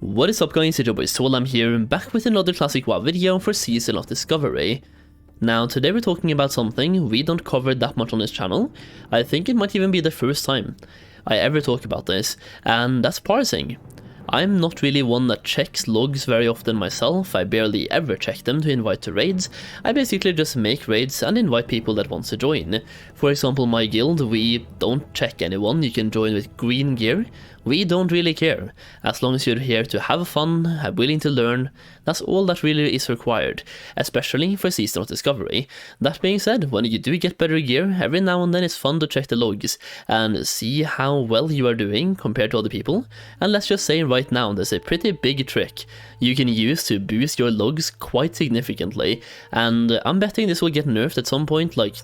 What is up guys, it's your boy Solheim here, back with another classic WoW video for Season of Discovery. Now today we're talking about something we don't cover that much on this channel. I think it might even be the first time I ever talk about this, and that's parsing. I'm not really one that checks logs very often myself. I barely ever check them to invite to raids. I basically just make raids and invite people that want to join. For example, my guild, we don't check anyone. You can join with green gear. We don't really care. As long as you're here to have fun, are willing to learn, that's all that really is required, especially for Season of Discovery. That being said, when you do get better gear, every now and then it's fun to check the logs and see how well you are doing compared to other people. And let's just say right now there's a pretty big trick you can use to boost your logs quite significantly, and I'm betting this will get nerfed at some point. Like,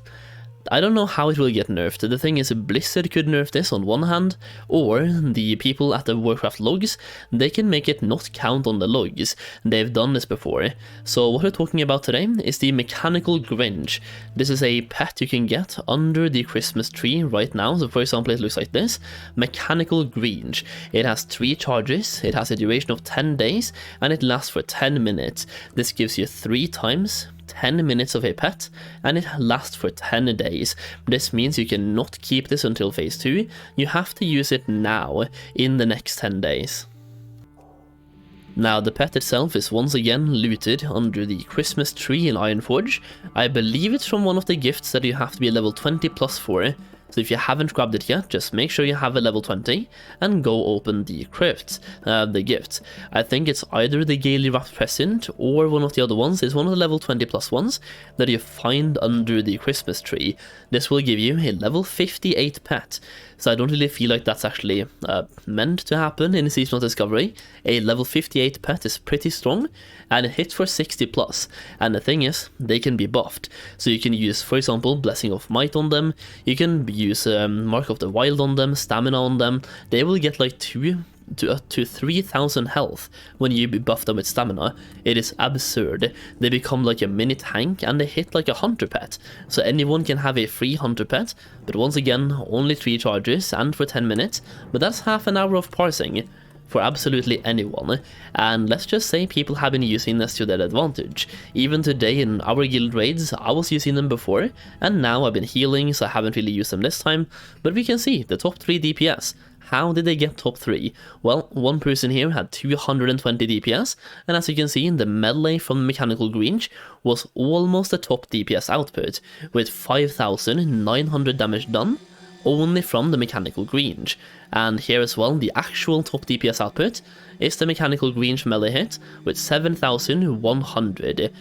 I don't know how it will get nerfed. The thing is, Blizzard could nerf this on one hand, or the people at the Warcraft logs, they can make it not count on the logs. They've done this before. So what we're talking about today is the mechanical Grinch. This is a pet you can get under the Christmas tree right now. So for example, it looks like this. Mechanical Grinch. It has 3 charges, it has a duration of 10 days, and it lasts for 10 minutes. This gives you 3 times 10 minutes of a pet, and it lasts for 10 days. This means you cannot keep this until phase 2, you have to use it now, in the next 10 days. Now the pet itself is once again looted under the Christmas tree in Ironforge. I believe it's from one of the gifts that you have to be level 20 plus for. So if you haven't grabbed it yet, just make sure you have a level 20 and go open the the gift. I think it's either the gaily wrapped present or one of the other ones. It's one of the level 20 plus ones that you find under the Christmas tree. This will give you a level 58 pet. So I don't really feel like that's actually meant to happen in Season of Discovery. A level 58 pet is pretty strong, and it hits for 60 plus. And the thing is, they can be buffed. So you can use, for example, Blessing of Might on them. You can use Mark of the Wild on them, Stamina on them. They will get like 2 to 3,000 health when you buff them with stamina. It is absurd. They become like a mini tank, and they hit like a hunter pet. So anyone can have a free hunter pet, but once again, only 3 charges and for 10 minutes, but that's half an hour of parsing for absolutely anyone. And let's just say people have been using this to their advantage. Even today in our guild raids, I was using them before, and now I've been healing, so I haven't really used them this time. But we can see the top 3 DPS. How did they get top 3? Well, one person here had 220 DPS, and as you can see, the melee from Mechanical Grinch was almost the top DPS output, with 5,900 damage done only from the Mechanical Grinch. And here as well, the actual top DPS output is the Mechanical Grinch melee hit with 7,100.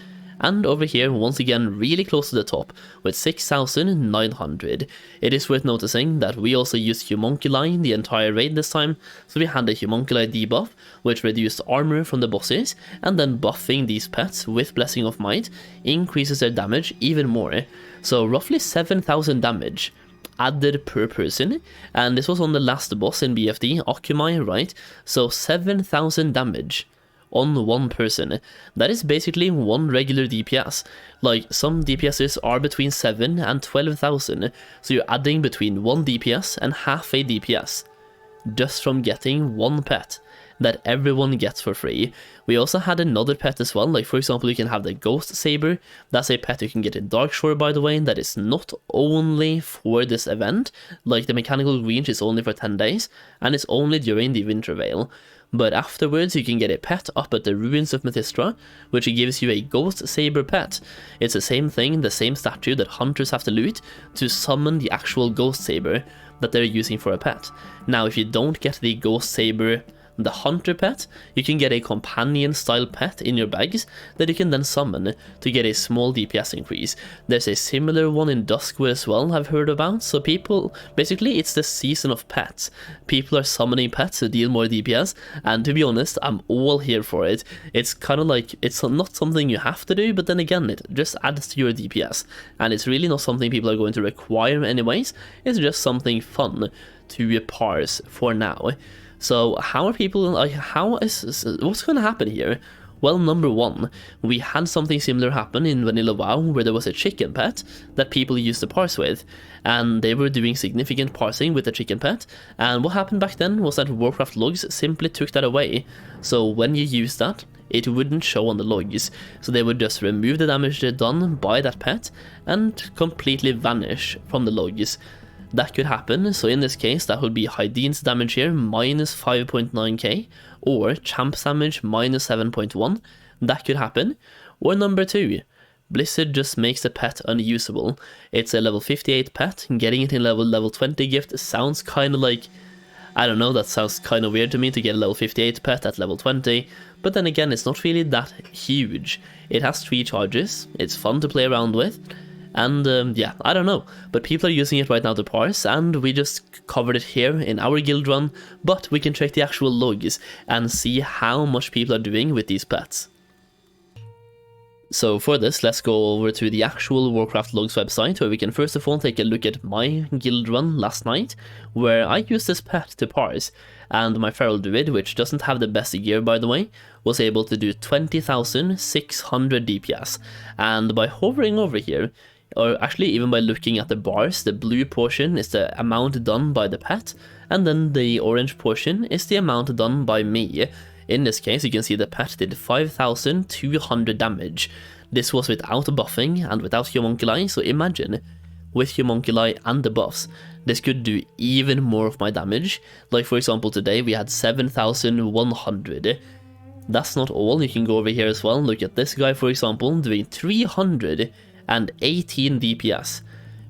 And over here, once again, really close to the top, with 6,900. It is worth noticing that we also used Homunculi the entire raid this time, so we had the Homunculi debuff, which reduced armor from the bosses, and then buffing these pets with Blessing of Might increases their damage even more. So roughly 7,000 damage added per person, and this was on the last boss in BFD, Occupy, right? So 7,000 damage on one person. That is basically one regular DPS. Like, some DPSs are between 7 and 12,000, so you're adding between 1 DPS and half a DPS just from getting one pet that everyone gets for free. We also had another pet as well, like for example, you can have the Ghost Saber. That's a pet you can get in Darkshore, by the way, that is not only for this event. Like the Mechanical Grinch is only for 10 days, and it's only during the Winter Veil. But afterwards you can get a pet up at the Ruins of Methistra, which gives you a Ghost Saber pet. It's the same thing, the same statue that hunters have to loot to summon the actual Ghost Saber that they're using for a pet. Now if you don't get the Ghost Saber, the hunter pet, you can get a companion style pet in your bags that you can then summon to get a small DPS increase. There's a similar one in Duskwood as well, I've heard about. So people, basically it's the season of pets. People are summoning pets to deal more DPS, and to be honest, I'm all here for it. It's kind of like, it's not something you have to do, but then again, it just adds to your DPS, and it's really not something people are going to require anyways. It's just something fun to parse for now. So how are people, like, what's going to happen here? Well, number one, we had something similar happen in Vanilla WoW, where there was a chicken pet that people used to parse with, and they were doing significant parsing with the chicken pet, and what happened back then was that Warcraft logs simply took that away. So when you use that, it wouldn't show on the logs, so they would just remove the damage done by that pet and completely vanish from the logs. That could happen, so in this case that would be Hydine's damage here minus 5.9k, or Champ's damage minus 7.1, that could happen. Or number two, Blizzard just makes the pet unusable. It's a level 58 pet, getting it in level 20 gift sounds kind of like, I don't know, that sounds kind of weird to me to get a level 58 pet at level 20, but then again it's not really that huge. It has 3 charges, it's fun to play around with, and yeah, I don't know, but people are using it right now to parse, and we just covered it here in our guild run, but we can check the actual logs and see how much people are doing with these pets. So for this, let's go over to the actual Warcraft logs website, where we can first of all take a look at my guild run last night, where I used this pet to parse, and my Feral Druid, which doesn't have the best gear by the way, was able to do 20,600 DPS, and by hovering over here, or actually even by looking at the bars, the blue portion is the amount done by the pet, and then the orange portion is the amount done by me. In this case, you can see the pet did 5,200 damage. This was without buffing and without homunculi, so imagine, with homunculi and the buffs, this could do even more of my damage. Like for example today we had 7,100. That's not all, you can go over here as well, look at this guy for example, doing 318 DPS.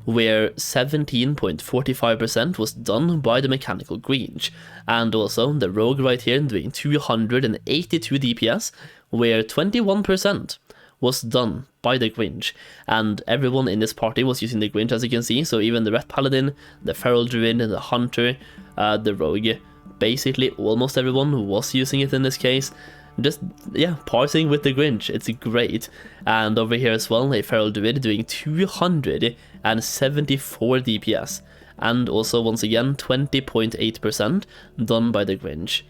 Where 17.45% was done by the mechanical Grinch, and also the rogue right here doing 282 DPS, where 21% was done by the Grinch, and everyone in this party was using the Grinch as you can see, so even the Red Paladin, the Feral Druid, the Hunter, the Rogue, basically almost everyone was using it in this case. Just, yeah, parsing with the Grinch, it's great. And over here as well, a Feral Druid doing 274 DPS, and also once again 20.8% done by the Grinch.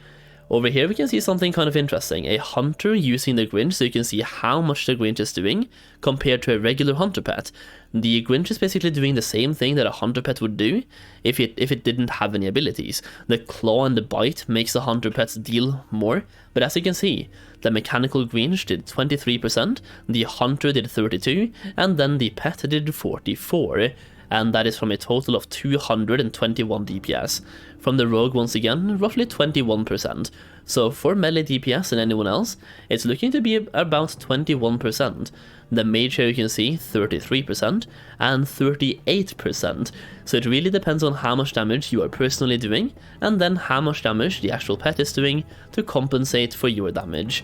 Over here we can see something kind of interesting, a Hunter using the Grinch, so you can see how much the Grinch is doing compared to a regular Hunter pet. The Grinch is basically doing the same thing that a Hunter pet would do if it didn't have any abilities. The Claw and the Bite makes the Hunter pets deal more, but as you can see, the mechanical Grinch did 23%, the Hunter did 32%, and then the pet did 44%. And that is from a total of 221 DPS. From the Rogue once again, roughly 21%. So for melee DPS and anyone else, it's looking to be about 21%. The Mage here you can see 33% and 38%. So it really depends on how much damage you are personally doing, and then how much damage the actual pet is doing to compensate for your damage.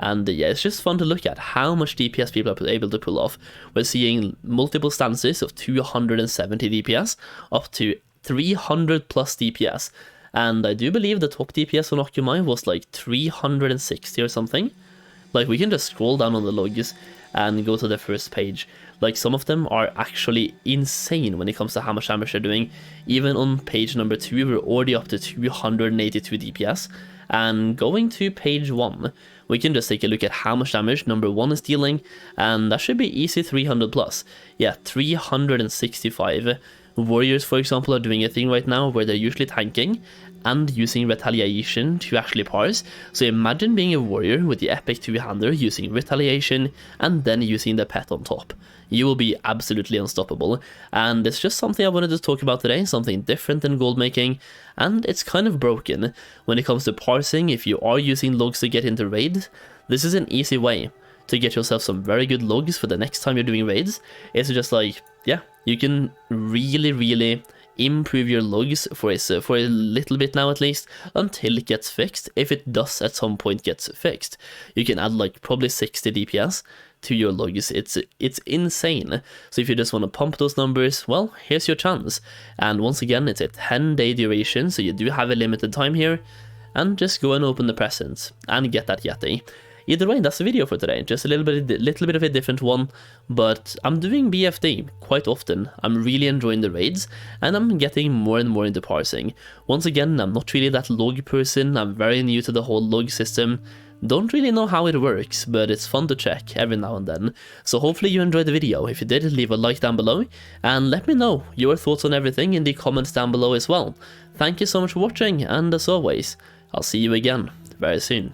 And yeah, it's just fun to look at how much DPS people are able to pull off. We're seeing multiple stances of 270 DPS up to 300 plus DPS. And I do believe the top DPS on Occupy was like 360 or something. Like we can just scroll down on the logs and go to the first page. Like some of them are actually insane when it comes to how much damage they're doing. Even on page number 2 we're already up to 282 DPS. And going to page 1, we can just take a look at how much damage number 1 is dealing, and that should be easy 300 plus. Yeah, 365. Warriors, for example, are doing a thing right now where they're usually tanking and using retaliation to actually parse. So imagine being a warrior with the epic two-hander using retaliation and then using the pet on top. You will be absolutely unstoppable, and it's just something I wanted to talk about today, something different than gold making, and it's kind of broken. When it comes to parsing, if you are using logs to get into raids, this is an easy way to get yourself some very good logs for the next time you're doing raids. It's just like, yeah, you can really improve your logs for a little bit now at least, until it gets fixed. If it does at some point gets fixed, you can add like probably 60 DPS to your logs. It's insane. So if you just want to pump those numbers, well, here's your chance. And once again, it's a 10-day duration, so you do have a limited time here, and just go and open the presents and get that Yeti. Either way, that's the video for today. Just a little bit of a different one, but I'm doing BFD quite often. I'm really enjoying the raids, and I'm getting more and more into parsing. Once again, I'm not really that log person. I'm very new to the whole log system. Don't really know how it works, but it's fun to check every now and then. So hopefully you enjoyed the video. If you did, leave a like down below, and let me know your thoughts on everything in the comments down below as well. Thank you so much for watching, and as always, I'll see you again very soon.